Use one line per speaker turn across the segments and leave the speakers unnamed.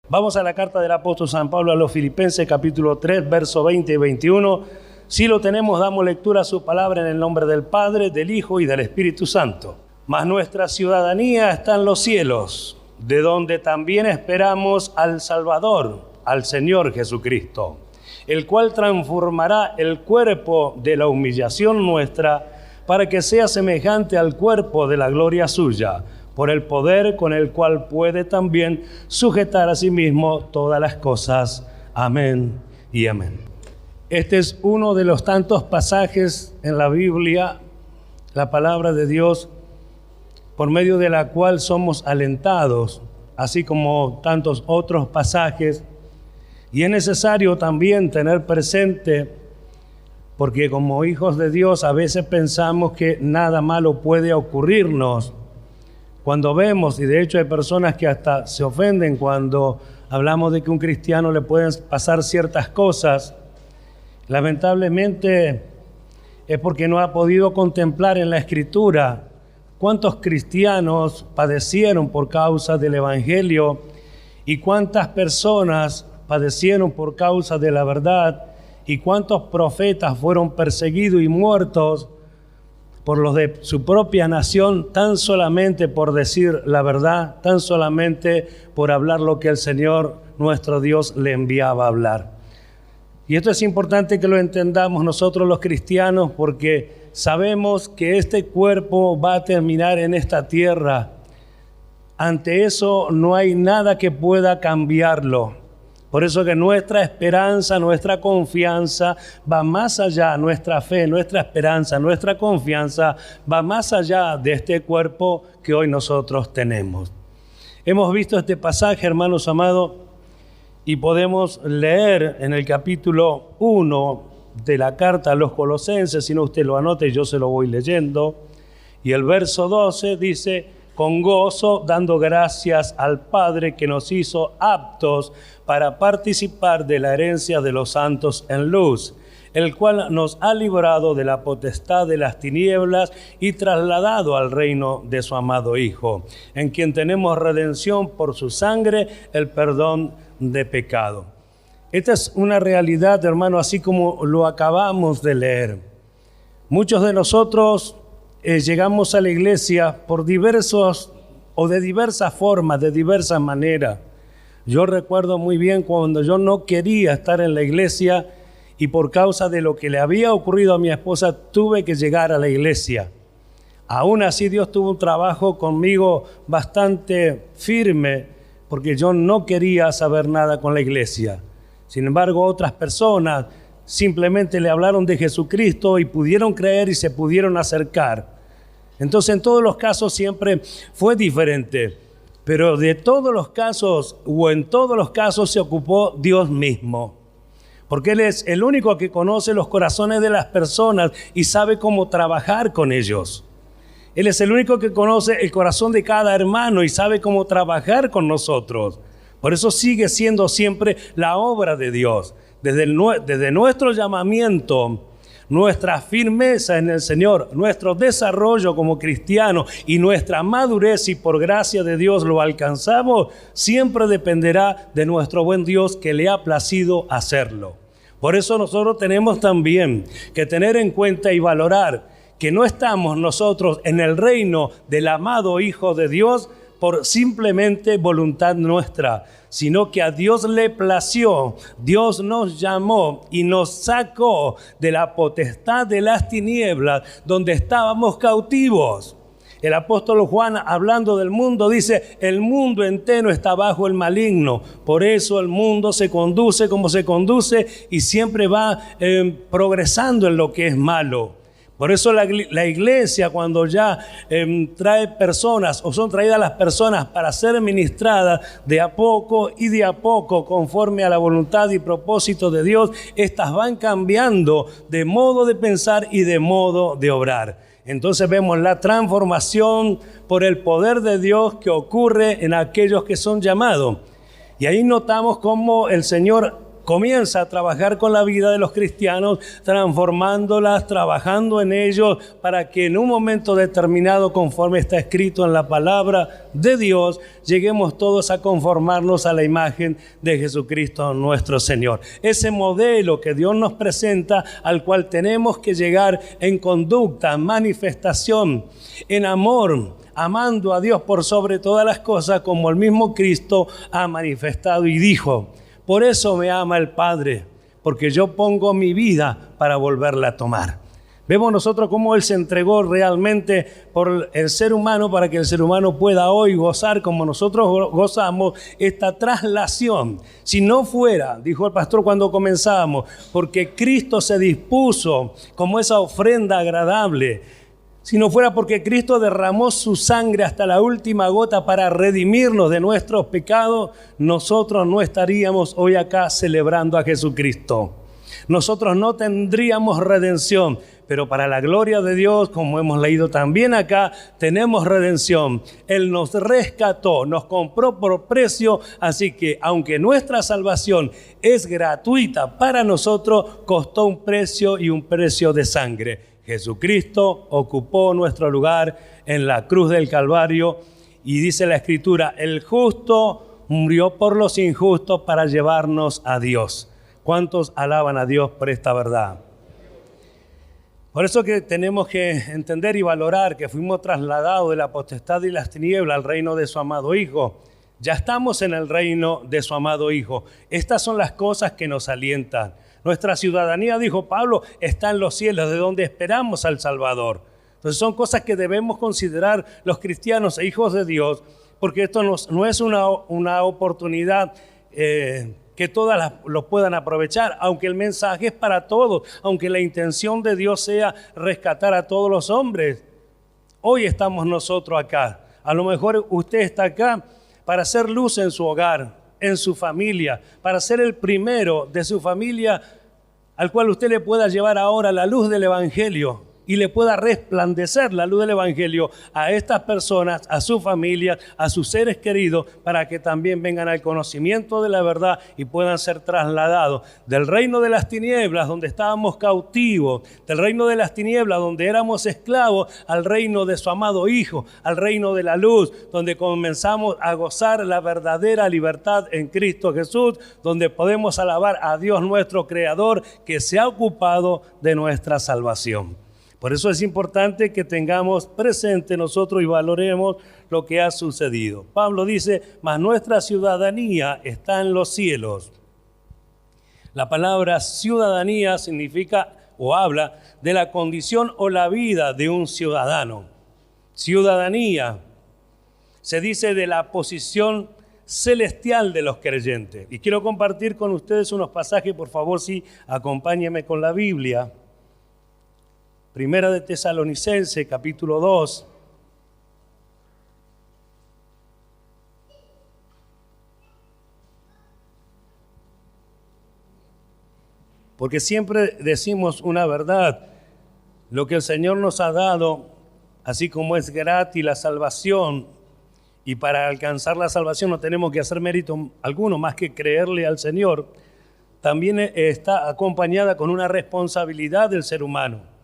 Vamos a la carta del apóstol San Pablo a los Filipenses, capítulo 3, verso 20 y 21. Si lo tenemos, damos lectura a su palabra en el nombre del Padre, del Hijo y del Espíritu Santo. Mas nuestra ciudadanía está en los cielos, de donde también esperamos al Salvador, al Señor Jesucristo, el cual transformará el cuerpo de la humillación nuestra para que sea semejante al cuerpo de la gloria suya, por el poder con el cual puede también sujetar a sí mismo todas las cosas. Amén y amén. Este es uno de los tantos pasajes en la Biblia, la palabra de Dios, por medio de la cual somos alentados, así como tantos otros pasajes. Y es necesario también tener presente, porque como hijos de Dios a veces pensamos que nada malo puede ocurrirnos. Cuando vemos, y de hecho hay personas que hasta se ofenden cuando hablamos de que a un cristiano le pueden pasar ciertas cosas, lamentablemente es porque no ha podido contemplar en la Escritura cuántos cristianos padecieron por causa del Evangelio y cuántas personas padecieron por causa de la verdad y cuántos profetas fueron perseguidos y muertos por los de su propia nación, tan solamente por decir la verdad, tan solamente por hablar lo que el Señor nuestro Dios le enviaba a hablar. Y esto es importante que lo entendamos nosotros los cristianos, porque sabemos que este cuerpo va a terminar en esta tierra. Ante eso no hay nada que pueda cambiarlo. Por eso que nuestra esperanza, nuestra confianza va más allá, nuestra fe, nuestra esperanza, nuestra confianza va más allá de este cuerpo que hoy nosotros tenemos. Hemos visto este pasaje, hermanos amados, y podemos leer en el capítulo 1 de la carta a los Colosenses, si no usted lo anote, yo se lo voy leyendo, y el verso 12 dice: con gozo, dando gracias al Padre que nos hizo aptos para participar de la herencia de los santos en luz, el cual nos ha librado de la potestad de las tinieblas y trasladado al reino de su amado Hijo, en quien tenemos redención por su sangre, el perdón de pecado. Esta es una realidad, hermano, así como lo acabamos de leer. Muchos de nosotros llegamos a la iglesia por diversas formas, de diversas maneras. Yo recuerdo muy bien cuando yo no quería estar en la iglesia y por causa de lo que le había ocurrido a mi esposa tuve que llegar a la iglesia. Aún así Dios tuvo un trabajo conmigo bastante firme porque yo no quería saber nada con la iglesia. Sin embargo, otras personas simplemente le hablaron de Jesucristo y pudieron creer y se pudieron acercar. Entonces, en todos los casos siempre fue diferente, pero de todos los casos o en todos los casos se ocupó Dios mismo, porque Él es el único que conoce los corazones de las personas y sabe cómo trabajar con ellos. Él es el único que conoce el corazón de cada hermano y sabe cómo trabajar con nosotros. Por eso sigue siendo siempre la obra de Dios. Desde nuestro llamamiento, nuestra firmeza en el Señor, nuestro desarrollo como cristianos y nuestra madurez, si por gracia de Dios lo alcanzamos, siempre dependerá de nuestro buen Dios que le ha placido hacerlo. Por eso nosotros tenemos también que tener en cuenta y valorar que no estamos nosotros en el reino del amado Hijo de Dios por simplemente voluntad nuestra, sino que a Dios le plació, Dios nos llamó y nos sacó de la potestad de las tinieblas donde estábamos cautivos. El apóstol Juan, hablando del mundo, dice: el mundo entero está bajo el maligno. Por eso el mundo se conduce como se conduce y siempre va progresando en lo que es malo. Por eso la iglesia, cuando ya trae personas o son traídas las personas para ser ministradas de a poco, conforme a la voluntad y propósito de Dios, estas van cambiando de modo de pensar y de modo de obrar. Entonces vemos la transformación por el poder de Dios que ocurre en aquellos que son llamados. Y ahí notamos cómo el Señor comienza a trabajar con la vida de los cristianos, transformándolas, trabajando en ellos, para que en un momento determinado, conforme está escrito en la palabra de Dios, lleguemos todos a conformarnos a la imagen de Jesucristo nuestro Señor. Ese modelo que Dios nos presenta, al cual tenemos que llegar en conducta, manifestación, en amor, amando a Dios por sobre todas las cosas, como el mismo Cristo ha manifestado y dijo: por eso me ama el Padre, porque yo pongo mi vida para volverla a tomar. Vemos nosotros cómo Él se entregó realmente por el ser humano, para que el ser humano pueda hoy gozar como nosotros gozamos esta traslación. Si no fuera, dijo el pastor cuando comenzábamos, porque Cristo se dispuso como esa ofrenda agradable, si no fuera porque Cristo derramó su sangre hasta la última gota para redimirnos de nuestros pecados, nosotros no estaríamos hoy acá celebrando a Jesucristo. Nosotros no tendríamos redención, pero para la gloria de Dios, como hemos leído también acá, tenemos redención. Él nos rescató, nos compró por precio, así que aunque nuestra salvación es gratuita para nosotros, costó un precio y un precio de sangre. Jesucristo ocupó nuestro lugar en la cruz del Calvario y dice la Escritura: el justo murió por los injustos para llevarnos a Dios. ¿Cuántos alaban a Dios por esta verdad? Por eso que tenemos que entender y valorar que fuimos trasladados de la potestad y las tinieblas al reino de su amado Hijo. Ya estamos en el reino de su amado Hijo. Estas son las cosas que nos alientan. Nuestra ciudadanía, dijo Pablo, está en los cielos, de donde esperamos al Salvador. Entonces son cosas que debemos considerar los cristianos e hijos de Dios, porque esto no es una oportunidad que todas lo puedan aprovechar, aunque el mensaje es para todos, aunque la intención de Dios sea rescatar a todos los hombres. Hoy estamos nosotros acá. A lo mejor usted está acá para hacer luz en su hogar, en su familia, para ser el primero de su familia al cual usted le pueda llevar ahora la luz del Evangelio y le pueda resplandecer la luz del Evangelio a estas personas, a su familia, a sus seres queridos, para que también vengan al conocimiento de la verdad y puedan ser trasladados del reino de las tinieblas, donde estábamos cautivos, del reino de las tinieblas, donde éramos esclavos, al reino de su amado Hijo, al reino de la luz, donde comenzamos a gozar la verdadera libertad en Cristo Jesús, donde podemos alabar a Dios nuestro Creador, que se ha ocupado de nuestra salvación. Por eso es importante que tengamos presente nosotros y valoremos lo que ha sucedido. Pablo dice: mas nuestra ciudadanía está en los cielos. La palabra ciudadanía significa o habla de la condición o la vida de un ciudadano. Ciudadanía se dice de la posición celestial de los creyentes. Y quiero compartir con ustedes unos pasajes, por favor, sí, acompáñenme con la Biblia. Primera de Tesalonicenses, capítulo 2. Porque siempre decimos una verdad. Lo que el Señor nos ha dado, así como es gratis la salvación, y para alcanzar la salvación no tenemos que hacer mérito alguno más que creerle al Señor, también está acompañada con una responsabilidad del ser humano.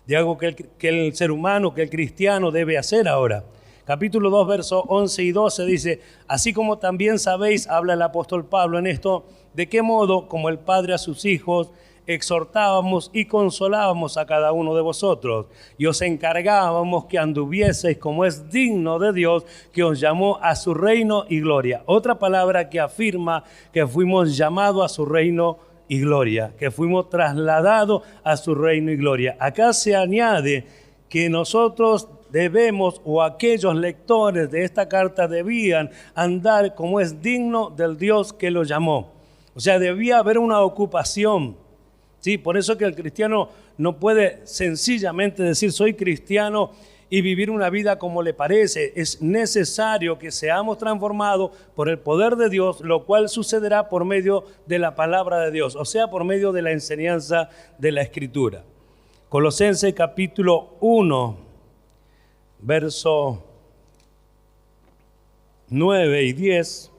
De algo que el ser humano, que el cristiano debe hacer ahora. Capítulo 2, versos 11 y 12 dice: así como también sabéis, habla el apóstol Pablo en esto, de qué modo, como el Padre a sus hijos, exhortábamos y consolábamos a cada uno de vosotros, y os encargábamos que anduvieseis como es digno de Dios, que os llamó a su reino y gloria. Otra palabra que afirma que fuimos llamados a su reino y gloria, que fuimos trasladados a su reino y gloria. Acá se añade que nosotros debemos, o aquellos lectores de esta carta debían andar como es digno del Dios que los llamó. O sea, debía haber una ocupación. Sí, por eso que el cristiano no puede sencillamente decir soy cristiano y vivir una vida como le parece. Es necesario que seamos transformados por el poder de Dios, lo cual sucederá por medio de la palabra de Dios, o sea, por medio de la enseñanza de la Escritura. Colosenses capítulo 1, verso 9 y 10.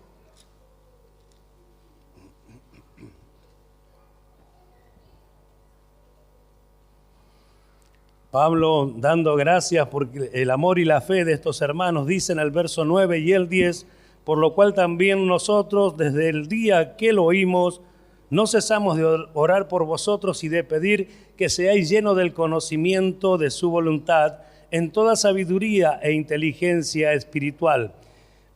Pablo, dando gracias por el amor y la fe de estos hermanos, dice en el verso 9 y el 10, por lo cual también nosotros, desde el día que lo oímos, no cesamos de orar por vosotros y de pedir que seáis llenos del conocimiento de su voluntad, en toda sabiduría e inteligencia espiritual,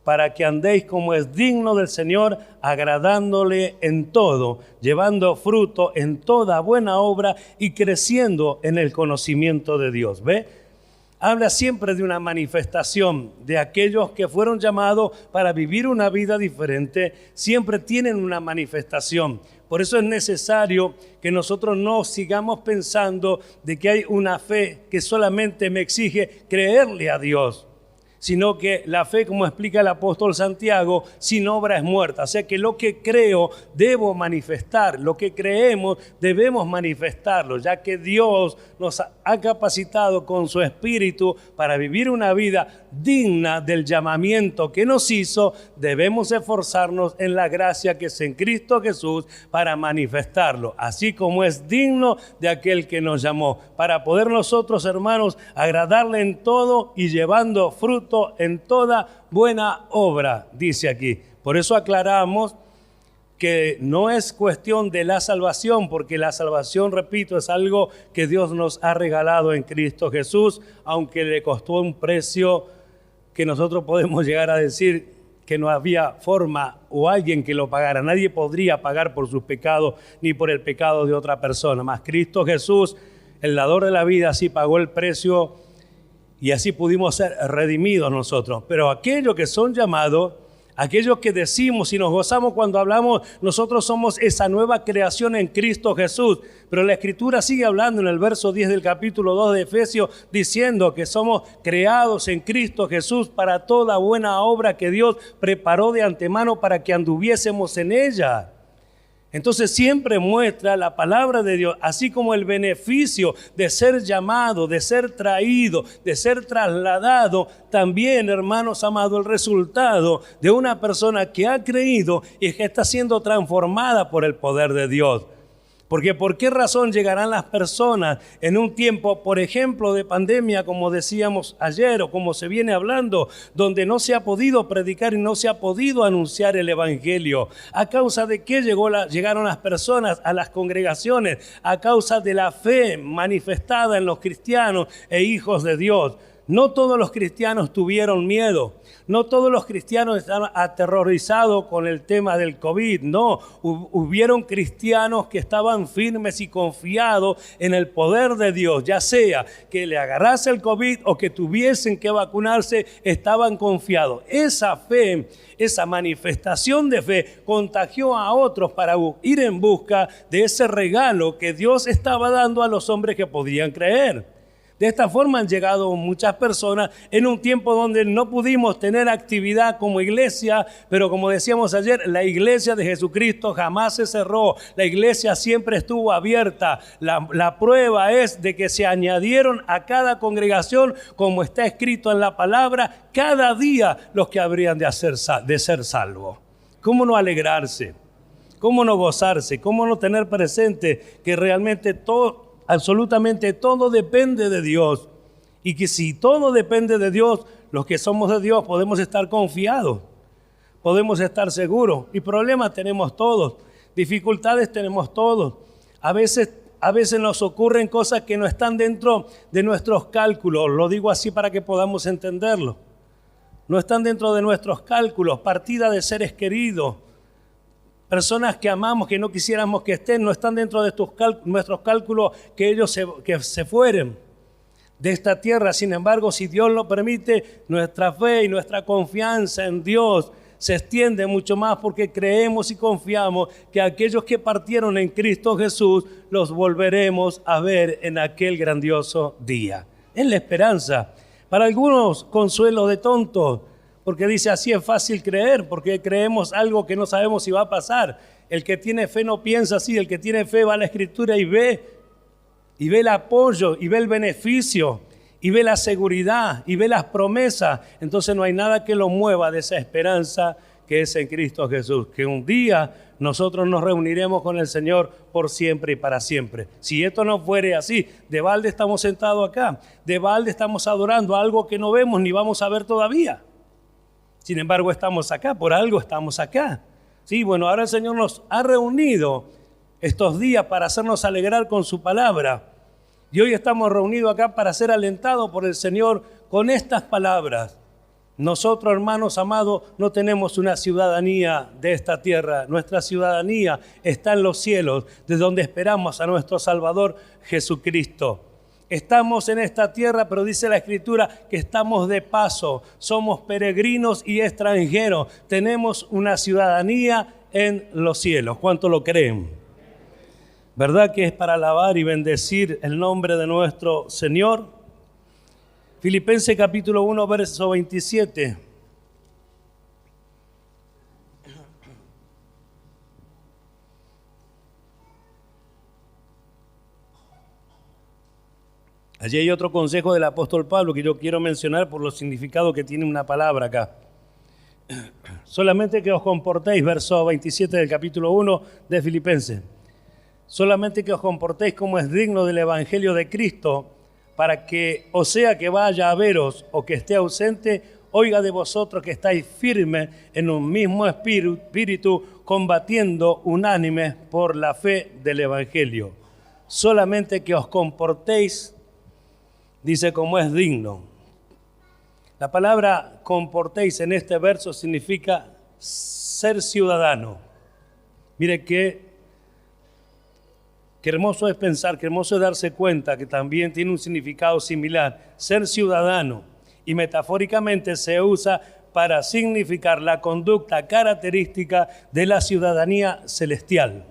para que andéis como es digno del Señor, agradándole en todo, llevando fruto en toda buena obra y creciendo en el conocimiento de Dios. ¿Ve? Habla siempre de una manifestación de aquellos que fueron llamados para vivir una vida diferente, siempre tienen una manifestación. Por eso es necesario que nosotros no sigamos pensando de que hay una fe que solamente me exige creerle a Dios, sino que la fe, como explica el apóstol Santiago, sin obra es muerta. O sea que lo que creo debo manifestar, lo que creemos debemos manifestarlo, ya que Dios nos ha capacitado con su Espíritu para vivir una vida digna del llamamiento que nos hizo. Debemos esforzarnos en la gracia que es en Cristo Jesús para manifestarlo, así como es digno de aquel que nos llamó, para poder nosotros, hermanos, agradarle en todo y llevando fruto en toda buena obra, dice aquí. Por eso aclaramos que no es cuestión de la salvación, porque la salvación, repito, es algo que Dios nos ha regalado en Cristo Jesús, aunque le costó un precio que nosotros podemos llegar a decir que no había forma o alguien que lo pagara. Nadie podría pagar por sus pecados ni por el pecado de otra persona. Mas Cristo Jesús, el dador de la vida, sí pagó el precio y así pudimos ser redimidos nosotros. Pero aquellos que son llamados, aquellos que decimos y nos gozamos cuando hablamos, nosotros somos esa nueva creación en Cristo Jesús. Pero la Escritura sigue hablando en el verso 10 del capítulo 2 de Efesios, diciendo que somos creados en Cristo Jesús para toda buena obra que Dios preparó de antemano para que anduviésemos en ella. Entonces siempre muestra la palabra de Dios, así como el beneficio de ser llamado, de ser traído, de ser trasladado. También, hermanos amados, el resultado de una persona que ha creído y que está siendo transformada por el poder de Dios. Porque ¿por qué razón llegarán las personas en un tiempo, por ejemplo, de pandemia, como decíamos ayer o como se viene hablando, donde no se ha podido predicar y no se ha podido anunciar el Evangelio? ¿A causa de qué llegaron las personas a las congregaciones? A causa de la fe manifestada en los cristianos e hijos de Dios. No todos los cristianos tuvieron miedo. No todos los cristianos están aterrorizados con el tema del COVID. No, hubieron cristianos que estaban firmes y confiados en el poder de Dios. Ya sea que le agarrase el COVID o que tuviesen que vacunarse, estaban confiados. Esa fe, esa manifestación de fe contagió a otros para ir en busca de ese regalo que Dios estaba dando a los hombres que podían creer. De esta forma han llegado muchas personas en un tiempo donde no pudimos tener actividad como iglesia, pero como decíamos ayer, la iglesia de Jesucristo jamás se cerró. La iglesia siempre estuvo abierta. La prueba es de que se añadieron a cada congregación, como está escrito en la palabra, cada día los que habrían de ser salvos. ¿Cómo no alegrarse? ¿Cómo no gozarse? ¿Cómo no tener presente que realmente absolutamente todo depende de Dios? Y que si todo depende de Dios, los que somos de Dios podemos estar confiados, podemos estar seguros. Y problemas tenemos todos, dificultades tenemos todos. A veces nos ocurren cosas que no están dentro de nuestros cálculos. Lo digo así para que podamos entenderlo. No están dentro de nuestros cálculos, partida de seres queridos, personas que amamos, que no quisiéramos que estén, no están dentro de nuestros cálculos que ellos se fueren de esta tierra. Sin embargo, si Dios lo permite, nuestra fe y nuestra confianza en Dios se extiende mucho más, porque creemos y confiamos que aquellos que partieron en Cristo Jesús los volveremos a ver en aquel grandioso día. Es la esperanza. Para algunos, consuelo de tontos, porque dice, así es fácil creer, porque creemos algo que no sabemos si va a pasar. El que tiene fe no piensa así, el que tiene fe va a la Escritura y ve el apoyo, y ve el beneficio, y ve la seguridad, y ve las promesas. Entonces no hay nada que lo mueva de esa esperanza que es en Cristo Jesús, que un día nosotros nos reuniremos con el Señor por siempre y para siempre. Si esto no fuere así, de balde estamos sentados acá, de balde estamos adorando algo que no vemos ni vamos a ver todavía. Sin embargo, estamos acá, por algo estamos acá. Sí, bueno, ahora el Señor nos ha reunido estos días para hacernos alegrar con su palabra. Y hoy estamos reunidos acá para ser alentados por el Señor con estas palabras. Nosotros, hermanos amados, no tenemos una ciudadanía de esta tierra. Nuestra ciudadanía está en los cielos, de donde esperamos a nuestro Salvador Jesucristo. Estamos en esta tierra, pero dice la Escritura que estamos de paso. Somos peregrinos y extranjeros. Tenemos una ciudadanía en los cielos. ¿Cuánto lo creen? ¿Verdad que es para alabar y bendecir el nombre de nuestro Señor? Filipenses capítulo 1, verso 27. Allí hay otro consejo del apóstol Pablo que yo quiero mencionar por los significados que tiene una palabra acá. Solamente que os comportéis, verso 27 del capítulo 1 de Filipenses. Solamente que os comportéis como es digno del Evangelio de Cristo, para que, o sea que vaya a veros o que esté ausente, oiga de vosotros que estáis firmes en un mismo espíritu, combatiendo unánimes por la fe del Evangelio. Solamente que os comportéis, dice, como es digno. La palabra comportéis en este verso significa ser ciudadano. Mire qué hermoso es pensar, qué hermoso es darse cuenta que también tiene un significado similar. Ser ciudadano, y metafóricamente se usa para significar la conducta característica de la ciudadanía celestial.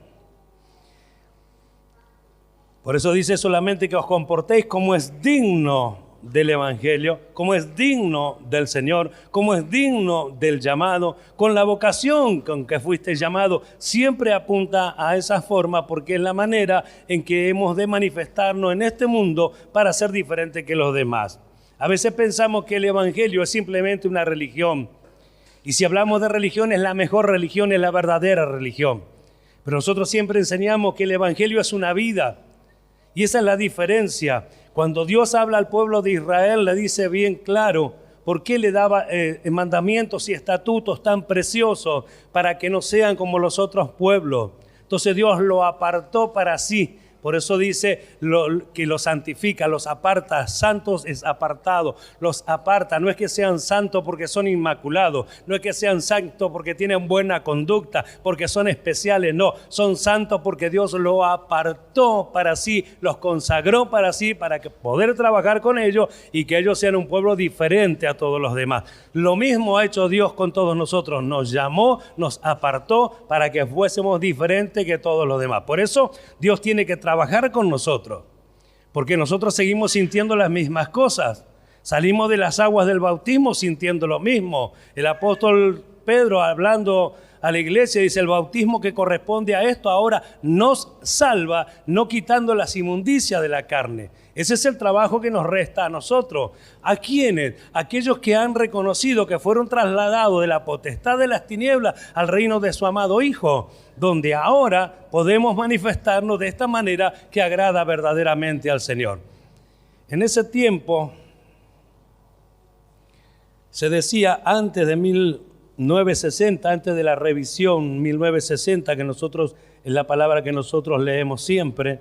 Por eso dice solamente que os comportéis como es digno del Evangelio, como es digno del Señor, como es digno del llamado, con la vocación con que fuiste llamado. Siempre apunta a esa forma porque es la manera en que hemos de manifestarnos en este mundo para ser diferente que los demás. A veces pensamos que el Evangelio es simplemente una religión. Y si hablamos de religión, es la mejor religión, es la verdadera religión. Pero nosotros siempre enseñamos que el Evangelio es una vida. Y esa es la diferencia. Cuando Dios habla al pueblo de Israel, le dice bien claro por qué le daba mandamientos y estatutos tan preciosos para que no sean como los otros pueblos. Entonces Dios lo apartó para sí. Por eso dice que los santifica, los aparta. Santos es apartado, los aparta. No es que sean santos porque son inmaculados, no es que sean santos porque tienen buena conducta, porque son especiales, no. Son santos porque Dios los apartó para sí, los consagró para sí, para poder trabajar con ellos y que ellos sean un pueblo diferente a todos los demás. Lo mismo ha hecho Dios con todos nosotros. Nos llamó, nos apartó para que fuésemos diferentes que todos los demás. Por eso Dios tiene que trabajar con nosotros, porque nosotros seguimos sintiendo las mismas cosas. Salimos de las aguas del bautismo sintiendo lo mismo. El apóstol Pedro, hablando a la iglesia, dice: el bautismo que corresponde a esto ahora nos salva, no quitando las inmundicias de la carne. Ese es el trabajo que nos resta a nosotros. ¿A quiénes? Aquellos que han reconocido que fueron trasladados de la potestad de las tinieblas al reino de su amado Hijo, donde ahora podemos manifestarnos de esta manera que agrada verdaderamente al Señor. En ese tiempo, se decía antes de 1960, antes de la revisión 1960, que nosotros es la palabra que nosotros leemos siempre,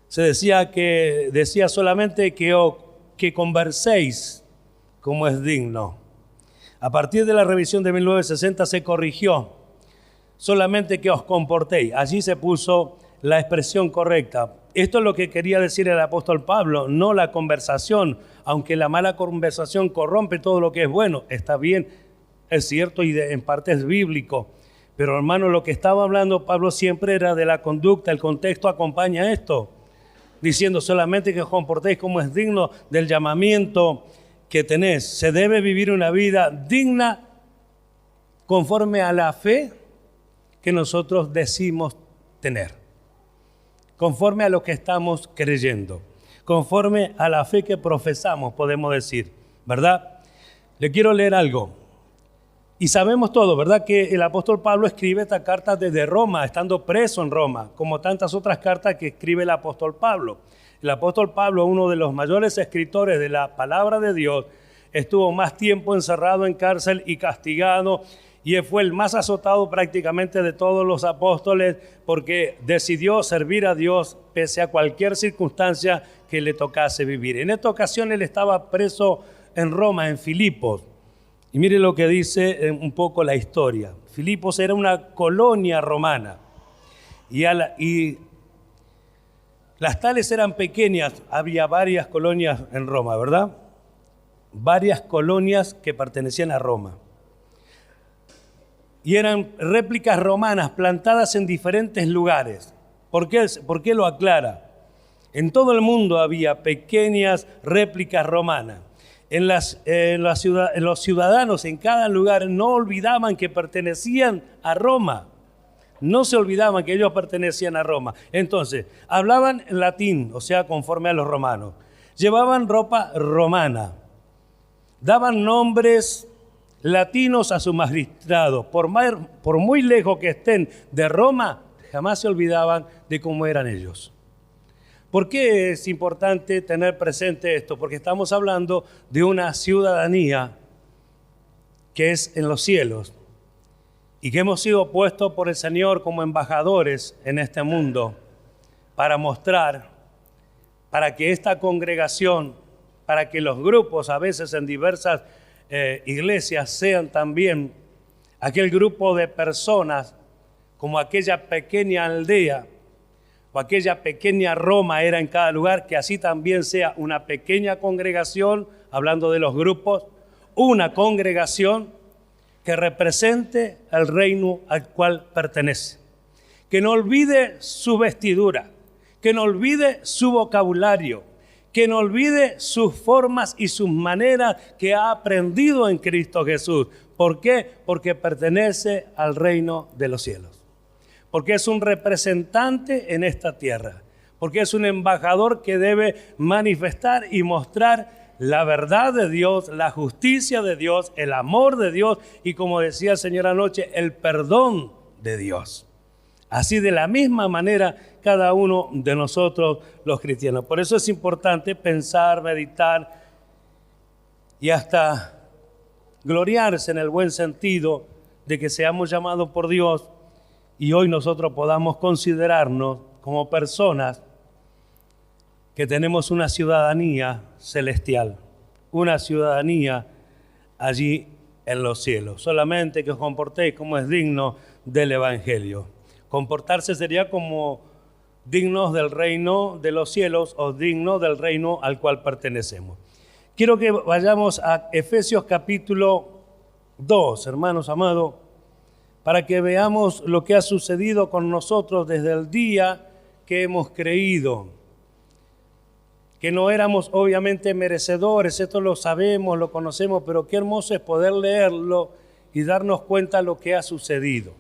se decía solamente que converséis como es digno. A partir de la revisión de 1960 se corrigió, solamente que os comportéis. Allí se puso la expresión correcta. Esto es lo que quería decir el apóstol Pablo, no la conversación, aunque la mala conversación corrompe todo lo que es bueno. Está bien, es cierto y en parte es bíblico. Pero hermano, lo que estaba hablando Pablo siempre era de la conducta, el contexto acompaña esto, diciendo solamente que os comportéis como es digno del llamamiento que tenés. Se debe vivir una vida digna conforme a la fe que nosotros decimos tener, conforme a lo que estamos creyendo, conforme a la fe que profesamos, podemos decir, ¿verdad? Le quiero leer algo. Y sabemos todo, ¿verdad? Que el apóstol Pablo escribe esta carta desde Roma, estando preso en Roma, como tantas otras cartas que escribe el apóstol Pablo. El apóstol Pablo, uno de los mayores escritores de la palabra de Dios, estuvo más tiempo encerrado en cárcel y castigado, y fue el más azotado prácticamente de todos los apóstoles, porque decidió servir a Dios pese a cualquier circunstancia que le tocase vivir. En esta ocasión él estaba preso en Roma, en Filipos. Y mire lo que dice un poco la historia. Filipos era una colonia romana y las tales eran pequeñas. Había varias colonias en Roma, ¿verdad? Varias colonias que pertenecían a Roma. Y eran réplicas romanas plantadas en diferentes lugares. ¿Por qué lo aclara? En todo el mundo había pequeñas réplicas romanas. Los ciudadanos en cada lugar no olvidaban que pertenecían a Roma. No se olvidaban que ellos pertenecían a Roma. Entonces, hablaban en latín, o sea, conforme a los romanos. Llevaban ropa romana. Daban nombres latinos a sus magistrados. Por muy lejos que estén de Roma, jamás se olvidaban de cómo eran ellos. ¿Por qué es importante tener presente esto? Porque estamos hablando de una ciudadanía que es en los cielos y que hemos sido puestos por el Señor como embajadores en este mundo para mostrar, para que esta congregación, para que los grupos a veces en diversas iglesias sean también aquel grupo de personas como aquella pequeña aldea o aquella pequeña Roma era en cada lugar, que así también sea una pequeña congregación, hablando de los grupos, una congregación que represente el reino al cual pertenece. Que no olvide su vestidura, que no olvide su vocabulario, que no olvide sus formas y sus maneras que ha aprendido en Cristo Jesús. ¿Por qué? Porque pertenece al reino de los cielos. Porque es un representante en esta tierra, porque es un embajador que debe manifestar y mostrar la verdad de Dios, la justicia de Dios, el amor de Dios y, como decía el Señor anoche, el perdón de Dios. Así, de la misma manera, cada uno de nosotros los cristianos. Por eso es importante pensar, meditar y hasta gloriarse en el buen sentido de que seamos llamados por Dios. Y hoy nosotros podamos considerarnos como personas que tenemos una ciudadanía celestial, una ciudadanía allí en los cielos. Solamente que os comportéis como es digno del Evangelio. Comportarse sería como dignos del reino de los cielos o dignos del reino al cual pertenecemos. Quiero que vayamos a Efesios capítulo 2, hermanos amados, para que veamos lo que ha sucedido con nosotros desde el día que hemos creído. Que no éramos obviamente merecedores, esto lo sabemos, lo conocemos, pero qué hermoso es poder leerlo y darnos cuenta de lo que ha sucedido.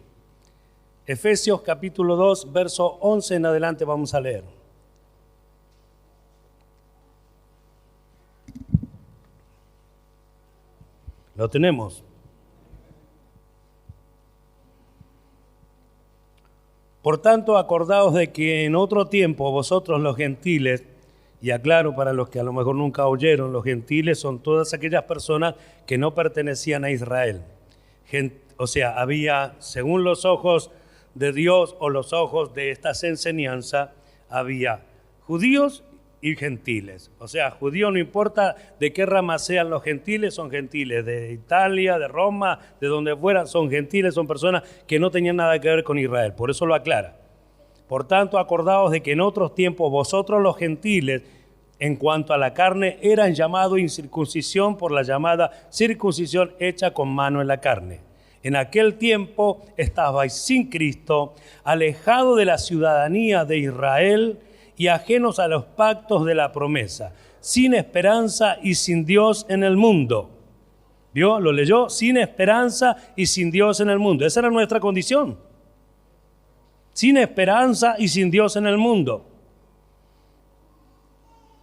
Efesios capítulo 2, verso 11 en adelante vamos a leer. ¿Lo tenemos? Por tanto, acordaos de que en otro tiempo vosotros los gentiles, y aclaro para los que a lo mejor nunca oyeron, los gentiles son todas aquellas personas que no pertenecían a Israel. O sea, había, según los ojos de Dios o los ojos de estas enseñanzas, había judíos y gentiles. O sea, judíos no importa de qué rama sean los gentiles, son gentiles de Italia, de Roma, de donde fueran, son gentiles, son personas que no tenían nada que ver con Israel. Por eso lo aclara. Por tanto, acordaos de que en otros tiempos vosotros los gentiles, en cuanto a la carne, eran llamados incircuncisión por la llamada circuncisión hecha con mano en la carne. En aquel tiempo estabais sin Cristo, alejados de la ciudadanía de Israel y ajenos a los pactos de la promesa, sin esperanza y sin Dios en el mundo. ¿Vio? ¿Lo leyó? Sin esperanza y sin Dios en el mundo. Esa era nuestra condición. Sin esperanza y sin Dios en el mundo.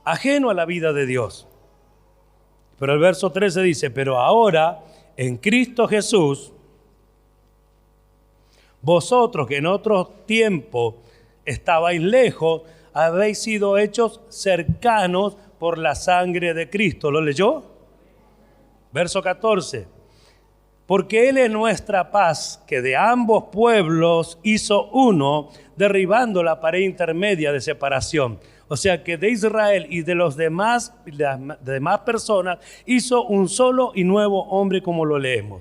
Ajeno a la vida de Dios. Pero el verso 13 dice, pero ahora en Cristo Jesús, vosotros que en otro tiempo estabais lejos, habéis sido hechos cercanos por la sangre de Cristo. ¿Lo leyó? Verso 14. Porque Él es nuestra paz, que de ambos pueblos hizo uno, derribando la pared intermedia de separación. O sea que de Israel y de las demás personas hizo un solo y nuevo hombre, como lo leemos.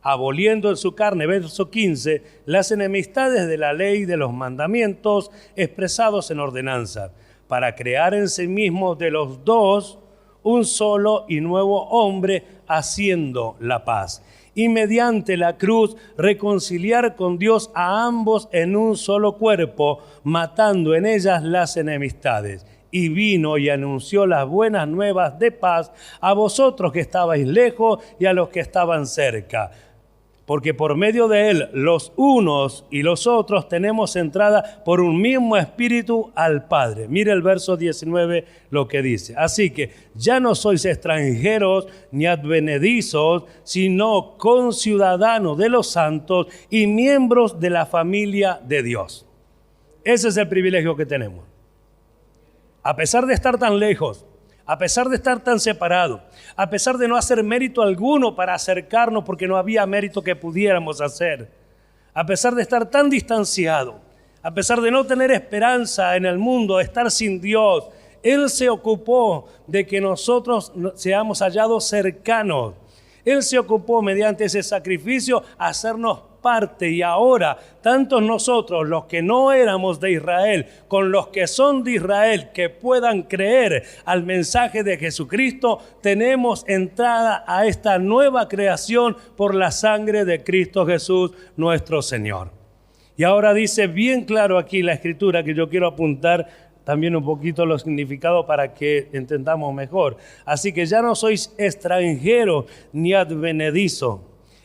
Aboliendo en su carne, verso 15, las enemistades de la ley de los mandamientos expresados en ordenanza, para crear en sí mismo de los dos un solo y nuevo hombre, haciendo la paz. Y mediante la cruz reconciliar con Dios a ambos en un solo cuerpo, matando en ellas las enemistades. Y vino y anunció las buenas nuevas de paz a vosotros que estabais lejos y a los que estaban cerca. Porque por medio de Él, los unos y los otros tenemos entrada por un mismo espíritu al Padre. Mire el verso 19 lo que dice. Así que ya no sois extranjeros ni advenedizos, sino conciudadanos de los santos y miembros de la familia de Dios. Ese es el privilegio que tenemos. A pesar de estar tan lejos, a pesar de estar tan separados, a pesar de no hacer mérito alguno para acercarnos porque no había mérito que pudiéramos hacer, a pesar de estar tan distanciados, a pesar de no tener esperanza en el mundo, de estar sin Dios, Él se ocupó de que nosotros seamos hallados cercanos. Él se ocupó mediante ese sacrificio hacernos parte, y ahora tantos nosotros, los que no éramos de Israel, con los que son de Israel, que puedan creer al mensaje de Jesucristo, tenemos entrada a esta nueva creación por la sangre de Cristo Jesús nuestro Señor. Y ahora dice bien claro aquí la Escritura, que yo quiero apuntar también un poquito los significados para que entendamos mejor. Así que ya no sois extranjeros ni advenedizos.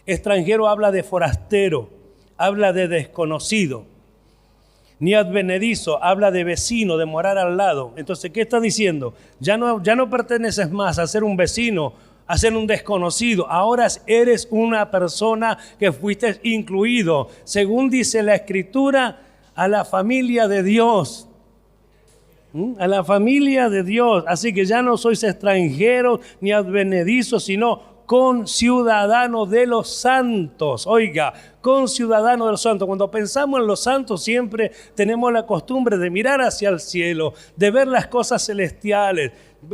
Extranjero habla de forastero, habla de desconocido. Ni advenedizo habla de vecino, de morar al lado. Entonces, ¿qué está diciendo? Ya no perteneces más a ser un vecino, a ser un desconocido. Ahora eres una persona que fuiste incluido, según dice la Escritura, a la familia de Dios. A la familia de Dios. Así que ya no sois extranjeros ni advenedizos, sino conciudadanos de los santos. Oiga, conciudadanos de los santos. Cuando pensamos en los santos siempre tenemos la costumbre de mirar hacia el cielo, de ver las cosas celestiales.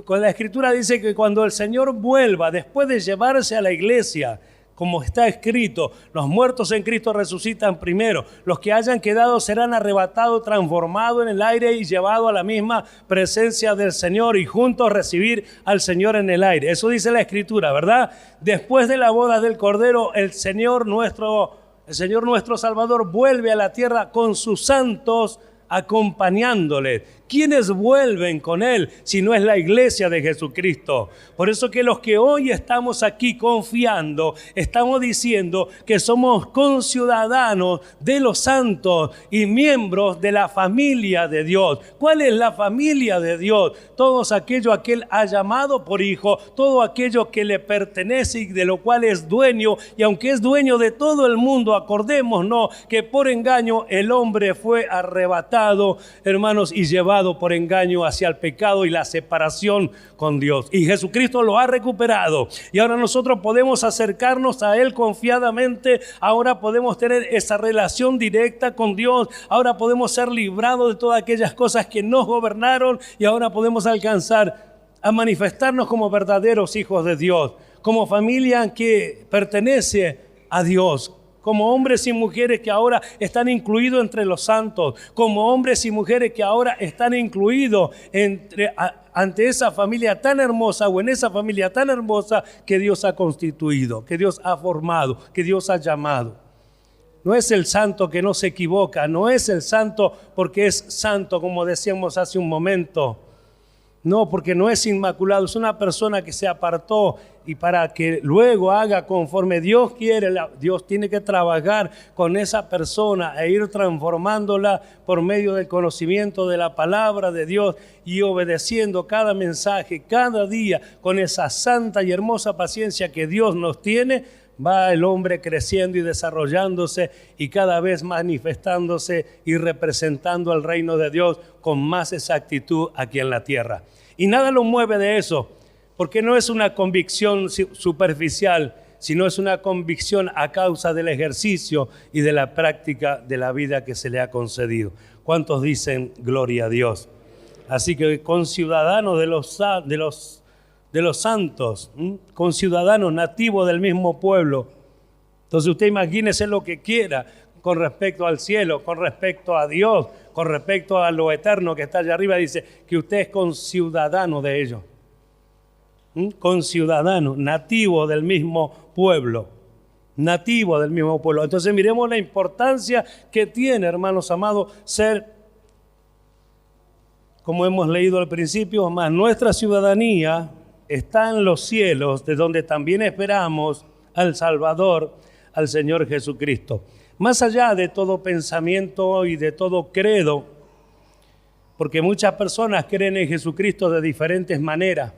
La Escritura dice que cuando el Señor vuelva, después de llevarse a la iglesia, como está escrito, los muertos en Cristo resucitan primero. Los que hayan quedado serán arrebatados, transformados en el aire y llevados a la misma presencia del Señor y juntos recibir al Señor en el aire. Eso dice la Escritura, ¿verdad? Después de la boda del Cordero, el Señor nuestro Salvador vuelve a la tierra con sus santos acompañándole. ¿Quiénes vuelven con Él si no es la iglesia de Jesucristo? Por eso que los que hoy estamos aquí confiando, estamos diciendo que somos conciudadanos de los santos y miembros de la familia de Dios. ¿Cuál es la familia de Dios? Todos aquellos a que Él ha llamado por hijo, todo aquello que le pertenece y de lo cual es dueño, y aunque es dueño de todo el mundo, acordémonos que por engaño el hombre fue arrebatado, hermanos, y llevado por engaño hacia el pecado y la separación con Dios. Y Jesucristo lo ha recuperado. Y ahora nosotros podemos acercarnos a Él confiadamente. Ahora podemos tener esa relación directa con Dios. Ahora podemos ser librados de todas aquellas cosas que nos gobernaron. Y ahora podemos alcanzar a manifestarnos como verdaderos hijos de Dios. Como familia que pertenece a Dios. Como hombres y mujeres que ahora están incluidos entre los santos, como hombres y mujeres que ahora están incluidos ante esa familia tan hermosa o en esa familia tan hermosa que Dios ha constituido, que Dios ha formado, que Dios ha llamado. No es el santo que no se equivoca, no es el santo porque es santo, como decíamos hace un momento. No, porque no es inmaculado, es una persona que se apartó y para que luego haga conforme Dios quiere, Dios tiene que trabajar con esa persona e ir transformándola por medio del conocimiento de la palabra de Dios y obedeciendo cada mensaje, cada día, con esa santa y hermosa paciencia que Dios nos tiene. Va el hombre creciendo y desarrollándose y cada vez manifestándose y representando al reino de Dios con más exactitud aquí en la tierra. Y nada lo mueve de eso, porque no es una convicción superficial, sino es una convicción a causa del ejercicio y de la práctica de la vida que se le ha concedido. ¿Cuántos dicen gloria a Dios? Así que conciudadanos de los santos, conciudadanos nativos del mismo pueblo. Entonces usted imagínese lo que quiera con respecto al cielo, con respecto a Dios, con respecto a lo eterno que está allá arriba. Dice que usted es conciudadano de ellos. Conciudadano, nativo del mismo pueblo. Nativo del mismo pueblo. Entonces miremos la importancia que tiene, hermanos amados, ser, como hemos leído al principio, más nuestra ciudadanía está en los cielos, de donde también esperamos al Salvador, al Señor Jesucristo. Más allá de todo pensamiento y de todo credo, porque muchas personas creen en Jesucristo de diferentes maneras.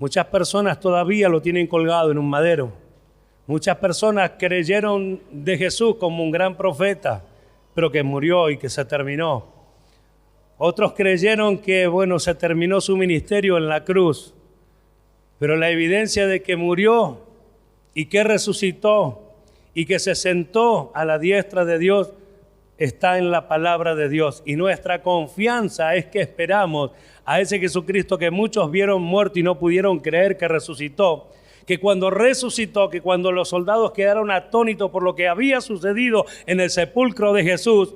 Muchas personas todavía lo tienen colgado en un madero. Muchas personas creyeron de Jesús como un gran profeta, pero que murió y que se terminó. Otros creyeron que, se terminó su ministerio en la cruz. Pero la evidencia de que murió y que resucitó y que se sentó a la diestra de Dios está en la palabra de Dios. Y nuestra confianza es que esperamos a ese Jesucristo que muchos vieron muerto y no pudieron creer que resucitó. Que cuando resucitó, que cuando los soldados quedaron atónitos por lo que había sucedido en el sepulcro de Jesús,